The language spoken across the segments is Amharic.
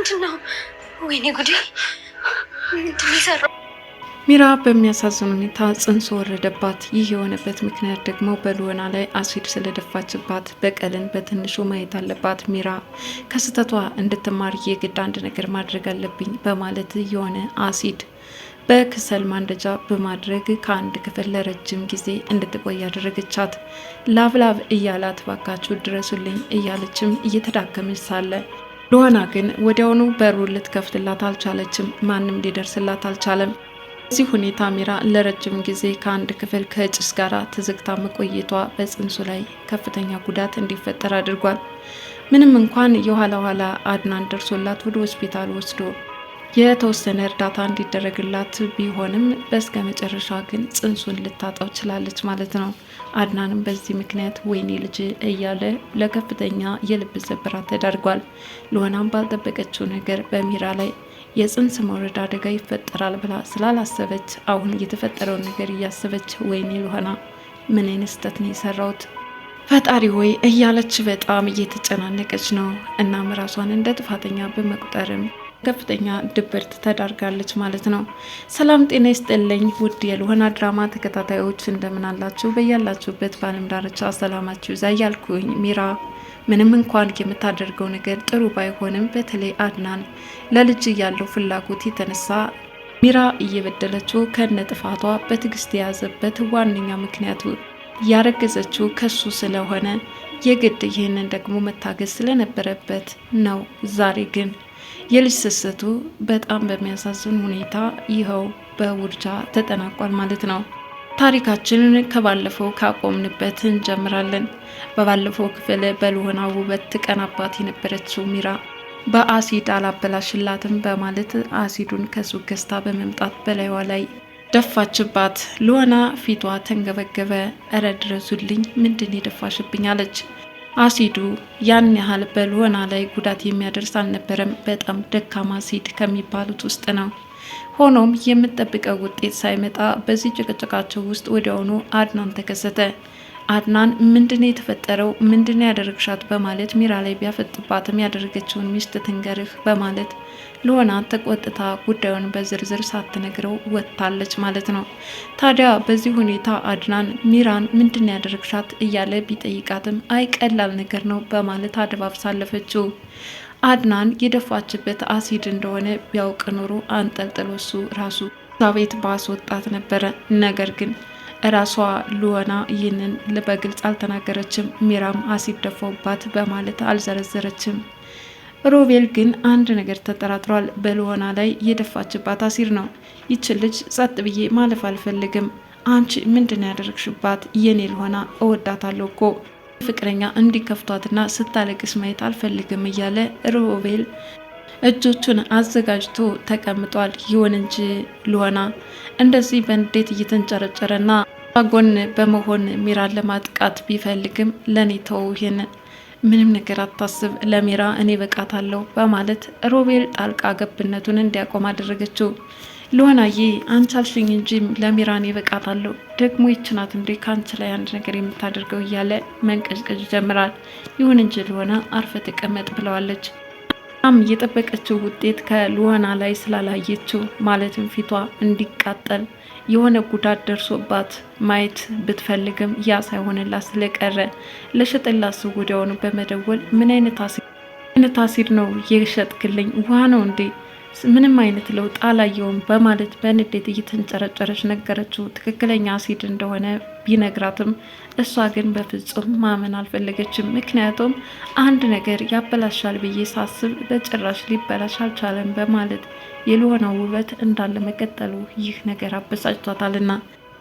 ምንድነው? ወይኔ ጉዴ! ምንድነው የሰራው? ሚራ በሚያሳዝን ሁኔታ ጽንስ ወረደባት። ይህ የሆነበት ምክንያት ደግሞ በሉወና ላይ አሲድ ስለደፋችባት በቀልን በትንሹ ማየት አለባት። ሚራ ከስህተቷ እንድትማር የግድ አንድ ነገር ማድረግ አለብኝ በማለት የሆነ አሲድ በክሰል ማንደጃ በማድረግ ከአንድ ክፍል ለረጅም ጊዜ እንድትቆይ ያደረገቻት። ላብላብ እያላት ባካችሁ ድረሱልኝ እያለችም እየተዳከመች ሳለ ሉወና ግን ወዲያውኑ በሩን ልትከፍትላት አልቻለችም። ማንም ሊደርስላት አልቻለም። በዚህ ሁኔታ ሚራ ለረጅም ጊዜ ከአንድ ክፍል ከጭስ ጋር ተዘግታ መቆየቷ በጽንሱ ላይ ከፍተኛ ጉዳት እንዲፈጠር አድርጓል። ምንም እንኳን የኋላ ኋላ አድናን ደርሶላት ወደ ሆስፒታል ወስዶ የተወሰነ እርዳታ እንዲደረግላት ቢሆንም በስከ መጨረሻ ግን ጽንሱን ልታጣው ችላለች ማለት ነው። አድናንም በዚህ ምክንያት ወይኔ ልጅ እያለ ለከፍተኛ የልብ ስብራት ተዳርጓል። ሉወናም ባልጠበቀችው ነገር በሚራ ላይ የጽንስ መውረድ አደጋ ይፈጠራል ብላ ስላላሰበች አሁን የተፈጠረውን ነገር እያሰበች ወይኔ ሉወና ምን አይነት ስህተት ነው የሰራሁት ፈጣሪ ወይ እያለች በጣም እየተጨናነቀች ነው። እናም ራሷን እንደ ጥፋተኛ በመቁጠርም ከፍተኛ ድብርት ተዳርጋለች ማለት ነው። ሰላም ጤና ይስጥልኝ ውድ የሉወና ድራማ ተከታታዮች እንደምን አላችሁ? በያላችሁበት በዓለም ዳርቻ ሰላማችሁ ይብዛ እያልኩኝ ሚራ ምንም እንኳን የምታደርገው ነገር ጥሩ ባይሆንም በተለይ አድናን ለልጅ ያለው ፍላጎት የተነሳ ሚራ እየበደለችው ከነ ጥፋቷ በትዕግስት የያዘበት ዋነኛ ምክንያቱ ያረገዘችው ከሱ ስለሆነ የግድ ይህንን ደግሞ መታገዝ ስለነበረበት ነው። ዛሬ ግን የልጅ ስስቱ በጣም በሚያሳዝን ሁኔታ ይኸው በውርጃ ተጠናቋል ማለት ነው። ታሪካችንን ከባለፈው ካቆምንበት እንጀምራለን። በባለፈው ክፍል በሉወና ውበት ትቀናባት የነበረችው ሚራ በአሲድ አላበላሽላትም በማለት አሲዱን ከሱቅ ገዝታ በመምጣት በላይዋ ላይ ደፋችባት። ሉወና ፊቷ ተንገበገበ። እረ ድረሱልኝ፣ ምንድን የደፋሽብኝ አለች። አሲዱ ያን ያህል በሉወና ላይ ጉዳት የሚያደርስ አልነበረም። በጣም ደካማ አሲድ ከሚባሉት ውስጥ ነው። ሆኖም የምጠብቀው ውጤት ሳይመጣ በዚህ ጭቅጭቃቸው ውስጥ ወዲያውኑ አድናን ተከሰተ። አድናን ምንድነው የተፈጠረው? ምንድነው ያደረግሻት? በማለት ሚራ ላይ ቢያፈጥባትም ያደረገችውን ሚስት ትንገርህ በማለት ሉወና ተቆጥታ ጉዳዩን በዝርዝር ሳትነግረው ወጥታለች ማለት ነው። ታዲያ በዚህ ሁኔታ አድናን ሚራን ምንድነው ያደረግሻት እያለ ቢጠይቃትም አይ ቀላል ነገር ነው በማለት አደባብ ሳለፈችው። አድናን የደፋችበት አሲድ እንደሆነ ቢያውቅ ኖሮ አንጠልጥሎ እሱ ራሱ ቤት ባስወጣት ነበረ። ነገር ግን እራሷ ሉወና ይህንን በግልጽ አልተናገረችም። ሚራም አሲድ ደፋውባት በማለት አልዘረዘረችም። ሮቤል ግን አንድ ነገር ተጠራጥሯል። በሉወና ላይ የደፋችባት አሲድ ነው። ይችን ልጅ ጸጥ ብዬ ማለፍ አልፈልግም። አንቺ ምንድን ያደረግሽባት? የኔ ሉወና እወዳታለሁ እኮ ፍቅረኛ እንዲከፍቷትና ስታለቅስ ማየት አልፈልግም እያለ ሮቤል እጆቹን አዘጋጅቶ ተቀምጧል። ይሁን እንጂ ሉወና እንደዚህ በንዴት እየተንጨረጨረና ጎን በመሆን ሚራን ለማጥቃት ቢፈልግም ለኔ ተው፣ ይሄንን ምንም ነገር አታስብ፣ ለሚራ እኔ በቃታለሁ በማለት ሮቤል ጣልቃ ገብነቱን እንዲያቆም አደረገችው። ሉወናዬ አንቺ አልሽኝ እንጂ ለሚራ እኔ በቃታለሁ፣ ደግሞ ይችናት እንዴ ከአንቺ ላይ አንድ ነገር የምታደርገው እያለ መንቀዥቀዥ ጀምራል። ይሁን እንጂ ሉወና አርፈ ተቀመጥ ብለዋለች። የጠበቀችው ውጤት ከሉወና ላይ ስላላየችው ማለትም ፊቷ እንዲቃጠል የሆነ ጉዳት ደርሶባት ማየት ብትፈልግም ያ ሳይሆንላት ስለቀረ ለሸጠላት ሰው ወዲያውኑ በመደወል ምን አይነት አሲድ ነው የሸጥክልኝ? ውሃ ነው እንዴ? ምንም አይነት ለውጥ አላየውም በማለት በንዴት እየተንጨረጨረች ነገረችው። ትክክለኛ አሲድ እንደሆነ ቢነግራትም እሷ ግን በፍጹም ማመን አልፈለገችም። ምክንያቱም አንድ ነገር ያበላሻል ብዬ ሳስብ በጭራሽ ሊበላሽ አልቻለም በማለት የሉወና ውበት እንዳለ መቀጠሉ ይህ ነገር አበሳጭቷታልና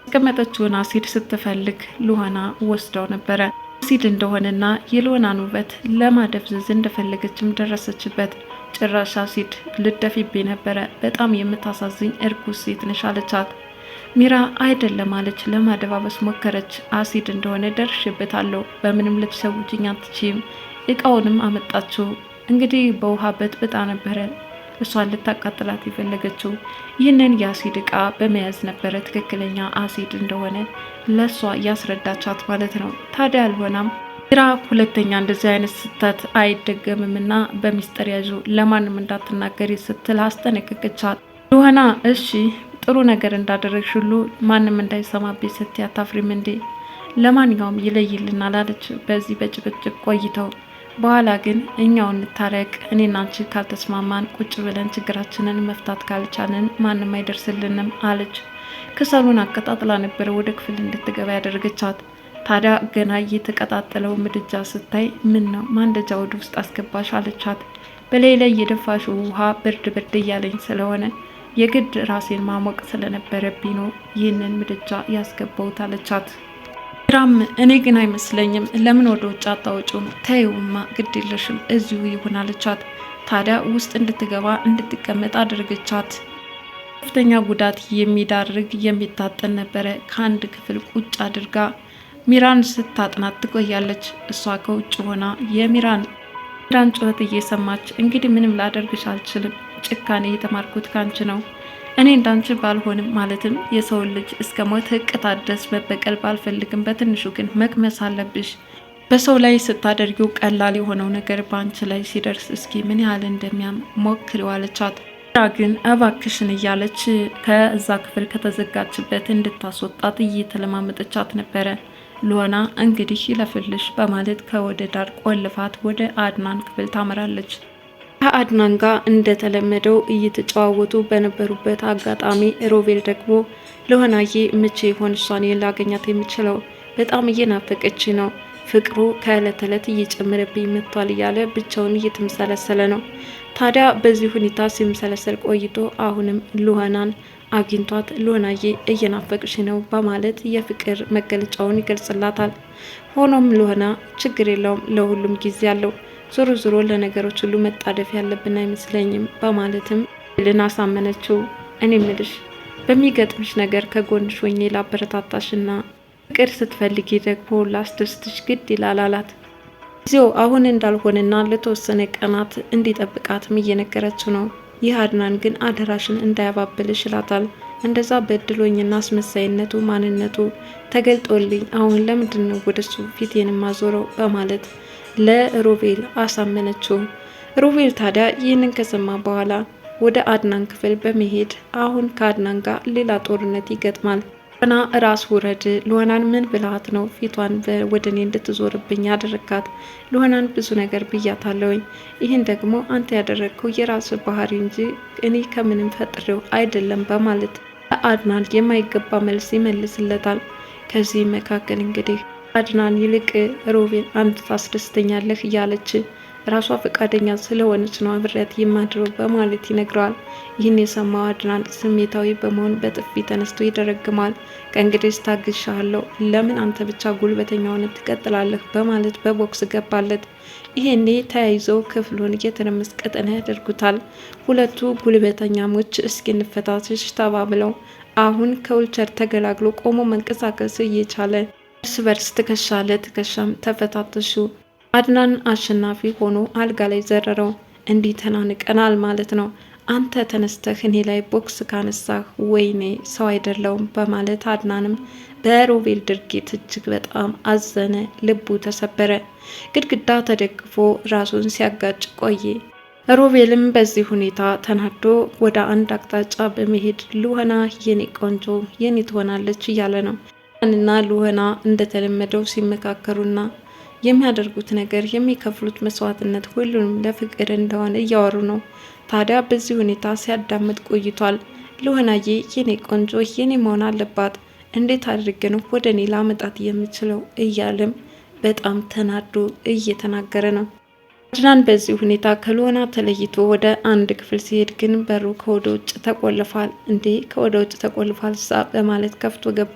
ያስቀመጠችውን አሲድ ስትፈልግ ሉወና ወስደው ነበረ። አሲድ እንደሆነና የሉወናን ውበት ለማደብዘዝ እንደፈለገችም ደረሰችበት። ጭራሽ አሲድ ልደፊብኝ ነበረ፣ በጣም የምታሳዝኝ እርጉዝ ሴት ነሽ አለቻት። ሚራ አይደለም አለች። ለማደባበስ ሞከረች። አሲድ እንደሆነ ደርሽበታለሁ፣ በምንም ልትሰውጅኝ አትችይም። እቃውንም አመጣችው። እንግዲህ በውሃ በጥብጣ ነበረ እሷን ልታቃጥላት የፈለገችው። ይህንን የአሲድ እቃ በመያዝ ነበረ ትክክለኛ አሲድ እንደሆነ ለእሷ ያስረዳቻት ማለት ነው። ታዲያ አልሆናም ሚራ ሁለተኛ እንደዚህ አይነት ስህተት አይደገምምና በሚስጥር ያዡ፣ ለማንም እንዳትናገሪ ስትል አስጠነቀቀቻት። ሉሀና እሺ ጥሩ ነገር እንዳደረግሽ ሁሉ ማንም እንዳይሰማብኝ ስትይ አታፍሪም እንዴ? ለማንኛውም ይለይልናል አለች። በዚህ በጭቅጭቅ ቆይተው በኋላ ግን እኛው እንታረቅ፣ እኔና አንቺ ካልተስማማን ቁጭ ብለን ችግራችንን መፍታት ካልቻለን ማንም አይደርስልንም አለች። ከሰሉን አቀጣጥላ ነበረ ወደ ክፍል እንድትገባ ያደረገቻት። ታዲያ ገና እየተቀጣጠለው ምድጃ ስታይ ምን ነው ማንደጃ ወደ ውስጥ አስገባሽ አለቻት። በላይ ላይ የደፋሽው ውሃ ብርድ ብርድ እያለኝ ስለሆነ የግድ ራሴን ማሞቅ ስለነበረብኝ ነው ይህንን ምድጃ ያስገባውት አለቻት። ራም እኔ ግን አይመስለኝም፣ ለምን ወደ ውጭ አታወጪው ነው? ተይውማ ግድ የለሽም እዚሁ ይሁን አለቻት። ታዲያ ውስጥ እንድትገባ እንድትቀመጥ አድርገቻት። ከፍተኛ ጉዳት የሚዳርግ የሚታጠን ነበረ። ከአንድ ክፍል ቁጭ አድርጋ ሚራን ስታጥናት ትቆያለች። እሷ ከውጭ ሆና የሚራን ጩኸት እየሰማች እንግዲህ ምንም ላደርግሽ አልችልም፣ ጭካኔ የተማርኩት ካንቺ ነው። እኔ እንዳንቺ ባልሆንም ማለትም የሰውን ልጅ እስከ ሞት ህቅታ ድረስ መበቀል ባልፈልግም በትንሹ ግን መቅመስ አለብሽ። በሰው ላይ ስታደርጊው ቀላል የሆነው ነገር በአንቺ ላይ ሲደርስ እስኪ ምን ያህል እንደሚያም ሞክሪው አለቻት። ግን እባክሽን እያለች ከዛ ክፍል ከተዘጋችበት እንድታስወጣት እየተለማመጠቻት ነበረ። ሉሀና እንግዲህ ይለፍልሽ በማለት ከወደ ዳር ቆልፋት ወደ አድናን ክፍል ታመራለች። ከአድናን ጋር እንደተለመደው እየተጨዋወቱ በነበሩበት አጋጣሚ ሮቤል ደግሞ ሉሀናዬ መቼ ይሆን እሷን ላገኛት የምችለው? በጣም እየናፈቀች ነው፣ ፍቅሩ ከእለት እለት እየጨመረብኝ መጥቷል እያለ ብቻውን እየተመሰለሰለ ነው። ታዲያ በዚህ ሁኔታ ሲመሰለሰል ቆይቶ አሁንም ሉሀናን አግኝቷት ሉሀናዬ እየናፈቅሽ ነው በማለት የፍቅር መገለጫውን ይገልጽላታል። ሆኖም ሉሀና ችግር የለውም ለሁሉም ጊዜ አለው፣ ዞሮ ዞሮ ለነገሮች ሁሉ መጣደፍ ያለብን አይመስለኝም በማለትም ልን አሳመነችው። እኔ ምልሽ በሚገጥምሽ ነገር ከጎንሽ ሆኜ ላበረታታሽና ፍቅር ስትፈልጊ ደግሞ ላስደስትሽ ግድ ይላል አላት። ጊዜው አሁን እንዳልሆነና ለተወሰነ ቀናት እንዲጠብቃትም እየነገረችው ነው። ይህ አድናን ግን አደራሽን እንዳያባብልሽ ይላታል። እንደዛ በድሎኝና አስመሳይነቱ ማንነቱ ተገልጦልኝ አሁን ለምንድን ነው ወደሱ ፊቴን ማዞረው በማለት ለሮቤል አሳመነችው። ሮቤል ታዲያ ይህንን ከሰማ በኋላ ወደ አድናን ክፍል በመሄድ አሁን ከአድናን ጋር ሌላ ጦርነት ይገጥማል። ና ራስ ውረድ፣ ሉሀናን ምን ብልሃት ነው ፊቷን ወደ እኔ እንድትዞርብኝ ያደረካት? ሉሀናን ብዙ ነገር ብያታለሁኝ። ይህን ደግሞ አንተ ያደረግከው የራስ ባህሪ እንጂ እኔ ከምንም ፈጥሬው አይደለም በማለት አድናን የማይገባ መልስ ይመልስለታል። ከዚህ መካከል እንግዲህ አድናን ይልቅ ሮቤል አንተ ታስደስተኛለህ እያለች ራሷ ፈቃደኛ ስለሆነች ነው አብሬያት የማድረው በማለት ይነግረዋል። ይህን የሰማው አድናን ስሜታዊ በመሆን በጥፊ ተነስቶ ይደረግማል። ከእንግዲህ ታግሻለሁ፣ ለምን አንተ ብቻ ጉልበተኛ ሆነ ትቀጥላለህ በማለት በቦክስ ገባለት። ይሄኔ ተያይዘው ክፍሉን እየተረመስ ቀጠና ያደርጉታል። ሁለቱ ጉልበተኛሞች እስኪንፈታትሽ ተባብለው አሁን ከውልቸር ተገላግሎ ቆሞ መንቀሳቀስ እየቻለ እርስ በርስ ትከሻ ለትከሻም ተፈታተሹ። አድናን አሸናፊ ሆኖ አልጋ ላይ ዘረረው። እንዲህ ተናንቀናል ማለት ነው። አንተ ተነስተህ እኔ ላይ ቦክስ ካነሳህ ወይኔ ሰው አይደለውም በማለት አድናንም በሮቤል ድርጊት እጅግ በጣም አዘነ፣ ልቡ ተሰበረ። ግድግዳ ተደግፎ ራሱን ሲያጋጭ ቆየ። ሮቤልም በዚህ ሁኔታ ተናዶ ወደ አንድ አቅጣጫ በመሄድ ሉሀና የኔ ቆንጆ የኔ ትሆናለች እያለ ነው። እና ሉሀና እንደተለመደው ሲመካከሩና የሚያደርጉት ነገር የሚከፍሉት መስዋዕትነት ሁሉንም ለፍቅር እንደሆነ እያወሩ ነው። ታዲያ በዚህ ሁኔታ ሲያዳምጥ ቆይቷል። ሉሀናዬ የኔ ቆንጆ የኔ መሆን አለባት፣ እንዴት አድርጌ ነው ወደ እኔ ላመጣት የምችለው እያለም በጣም ተናዶ እየተናገረ ነው። አድናን በዚህ ሁኔታ ከሉሀና ተለይቶ ወደ አንድ ክፍል ሲሄድ ግን በሩ ከወደ ውጭ ተቆልፏል። እንዴ ከወደ ውጭ ተቆልፏል ሳ በማለት ከፍቶ ገባ።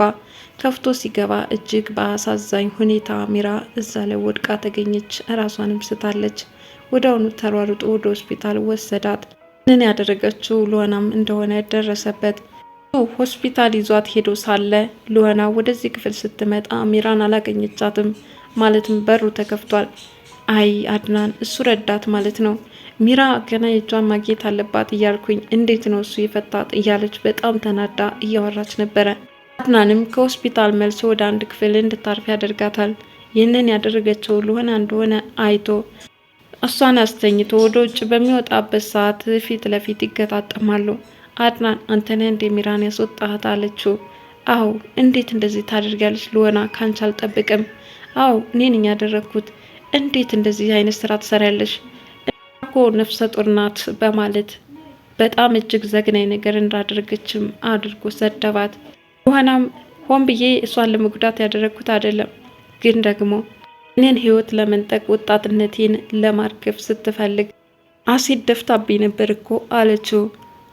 ከፍቶ ሲገባ እጅግ በአሳዛኝ ሁኔታ ሚራ እዛ ላይ ወድቃ ተገኘች። ራሷንም ስታለች። ወዲያውኑ ተሯሩጦ ወደ ሆስፒታል ወሰዳት። ምን ያደረገችው ሉሀናም እንደሆነ ደረሰበት። ሆስፒታል ይዟት ሄዶ ሳለ ሉሀና ወደዚህ ክፍል ስትመጣ ሚራን አላገኘቻትም። ማለትም በሩ ተከፍቷል። አይ አድናን እሱ ረዳት ማለት ነው። ሚራ ገና የእጇን ማግኘት አለባት እያልኩኝ እንዴት ነው እሱ የፈታት እያለች በጣም ተናዳ እያወራች ነበረ። አድናንም ከሆስፒታል መልሶ ወደ አንድ ክፍል እንድታርፍ ያደርጋታል። ይህንን ያደረገችው ሉና እንደሆነ አይቶ እሷን አስተኝቶ ወደ ውጭ በሚወጣበት ሰዓት ፊት ለፊት ይገጣጠማሉ። አድናን አንተነ እንደ ሚራን ያስወጣት አለችው። አዎ እንዴት እንደዚህ ታደርጊያለሽ ሉና? ካንቺ አልጠብቅም። አዎ እኔ ነኝ ያደረግኩት። እንዴት እንደዚህ አይነት ስራ ትሰሪያለሽ? እኮ ነፍሰ ጡር ናት በማለት በጣም እጅግ ዘግናኝ ነገር እንዳደረገችም አድርጎ ሰደባት። ሉናም ሆን ብዬ እሷን ለመጉዳት ያደረግኩት አይደለም፣ ግን ደግሞ እኔን ህይወት ለመንጠቅ ወጣትነቴን ለማርገፍ ስትፈልግ አሲድ ደፍታብኝ ነበር እኮ አለችው።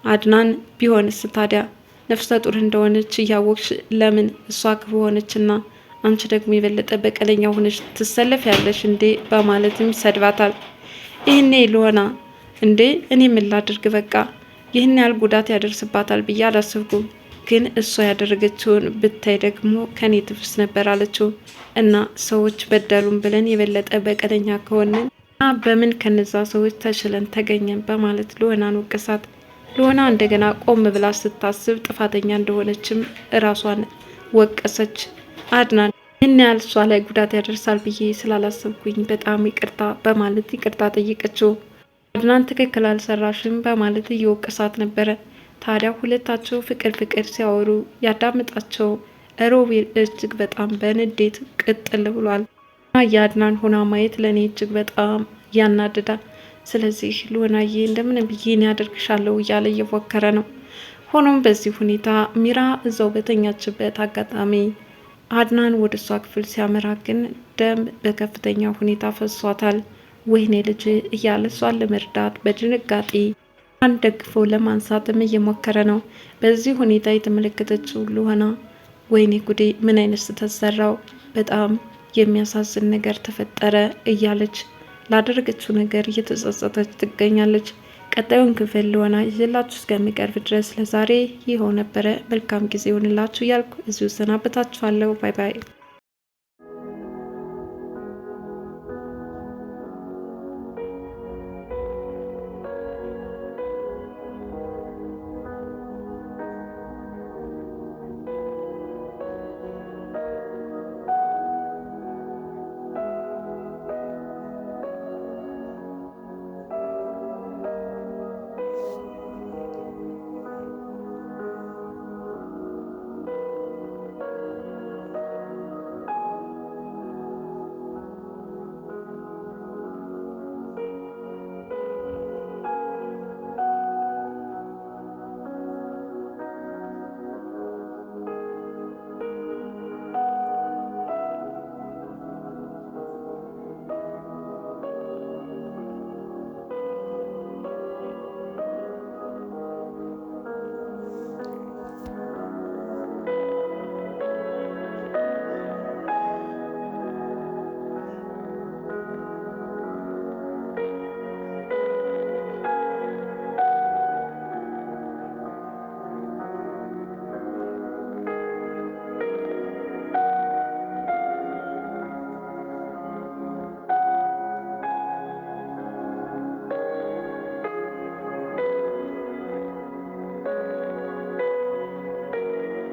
አድናን ቢሆንስ ታዲያ ነፍሰ ጡር እንደሆነች እያወቅሽ ለምን እሷ ክፉ ሆነችና አንቺ ደግሞ የበለጠ በቀለኛ ሆነች ትሰለፍ ያለሽ እንዴ በማለትም ይሰድባታል። ይህኔ ሉና እንዴ እኔ ምን ላድርግ፣ በቃ ይህን ያህል ጉዳት ያደርስባታል ብዬ አላስብኩም፣ ግን እሷ ያደረገችውን ብታይ ደግሞ ከኔ ትፍስ ነበር አለችው። እና ሰዎች በደሉን ብለን የበለጠ በቀለኛ ከሆንን እና በምን ከነዛ ሰዎች ተችለን ተገኘን በማለት ሉናን ወቀሳት። ሉና እንደገና ቆም ብላ ስታስብ ጥፋተኛ እንደሆነችም እራሷን ወቀሰች። አድናን ይህን ያህል እሷ ላይ ጉዳት ያደርሳል ብዬ ስላላሰብኩኝ በጣም ይቅርታ በማለት ይቅርታ ጠይቀችው። አድናን ትክክል አልሰራሽም በማለት እየወቀሳት ነበረ። ታዲያ ሁለታቸው ፍቅር ሲያወሩ ያዳምጣቸው ሮቤል እጅግ በጣም በንዴት ቅጥል ብሏል። የአድናን ሆና ማየት ለእኔ እጅግ በጣም ያናድዳል። ስለዚህ ሉናዬ እንደምንም ብዬ እኔ ያደርግሻለሁ እያለ እየፎከረ ነው። ሆኖም በዚህ ሁኔታ ሚራ እዛው በተኛችበት አጋጣሚ አድናን ወደ እሷ ክፍል ሲያመራ ግን ደም በከፍተኛ ሁኔታ ፈሷታል። ወይኔ ልጅ እያለ እሷን ለመርዳት በድንጋጤ አንድ ደግፎ ለማንሳትም እየሞከረ ነው። በዚህ ሁኔታ የተመለከተችው ሉና ወይኔ ጉዴ ምን አይነት ስህተት ሰራው፣ በጣም የሚያሳዝን ነገር ተፈጠረ እያለች ላደረገችው ነገር እየተጸጸተች ትገኛለች። ቀጣዩን ክፍል ሉና ይዤላችሁ እስከሚቀርብ ድረስ ለዛሬ ይኸው ነበረ። መልካም ጊዜ ይሆንላችሁ እያልኩ እዚሁ ሰናበታችኋለሁ። ባይ ባይ።